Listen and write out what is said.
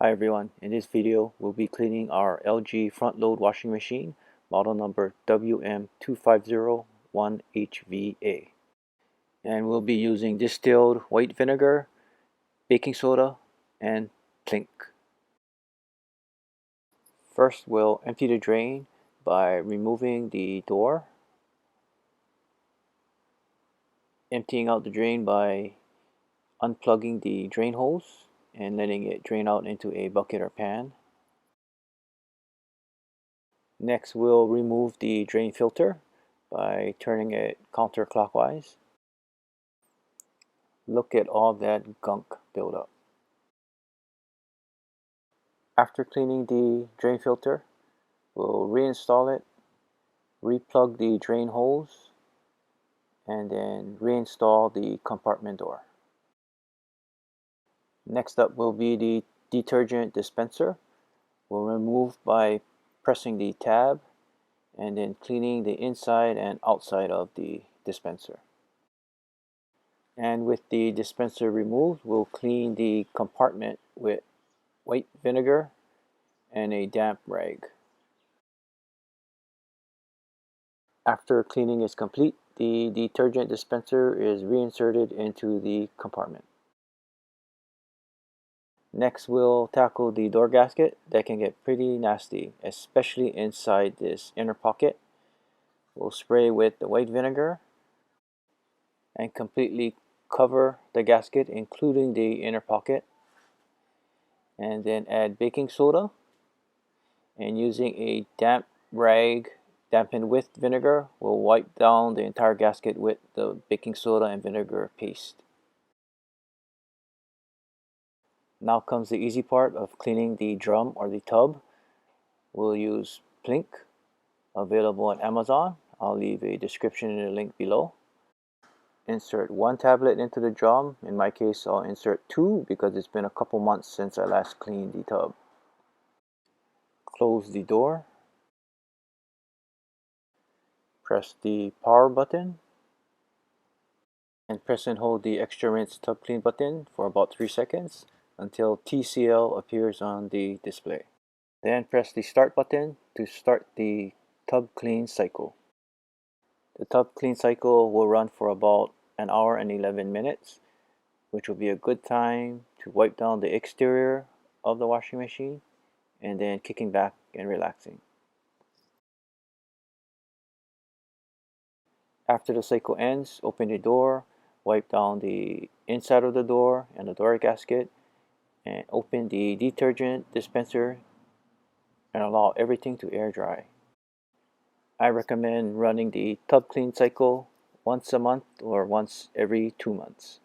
Hi everyone, in this video we'll be cleaning our LG front load washing machine, model number WM2501HVA. And we'll be using distilled white vinegar, baking soda, and Plink. First we'll empty the drain by removing the door, emptying out the drain by unplugging the drain hose and letting it drain out into a bucket or pan. Next, we'll remove the drain filter by turning it counterclockwise. Look at all that gunk buildup. After cleaning the drain filter, we'll reinstall it, replug the drain hose, and then reinstall the compartment door. Next up will be the detergent dispenser. We'll remove by pressing the tab and then cleaning the inside and outside of the dispenser. And with the dispenser removed, we'll clean the compartment with white vinegar and a damp rag. After cleaning is complete, the detergent dispenser is reinserted into the compartment. Next, we'll tackle the door gasket that can get pretty nasty, especially inside this inner pocket. We'll spray with the white vinegar and completely cover the gasket, including the inner pocket, and then add baking soda, and using a damp rag dampened with vinegar, we'll wipe down the entire gasket with the baking soda and vinegar paste. Now comes the easy part of cleaning the drum or the tub. We'll use Plink, available on Amazon. I'll leave a description in the link below. Insert one tablet into the drum. In my case, I'll insert two because it's been a couple months since I last cleaned the tub. Close the door. Press the power button and press and hold the extra rinse tub clean button for about 3 seconds until TCL appears on the display. Then press the start button to start the tub clean cycle. The tub clean cycle will run for about an hour and 11 minutes, which will be a good time to wipe down the exterior of the washing machine and then kicking back and relaxing. After the cycle ends, open the door, wipe down the inside of the door and the door gasket, and open the detergent dispenser and allow everything to air dry. I recommend running the tub clean cycle once a month or once every 2 months.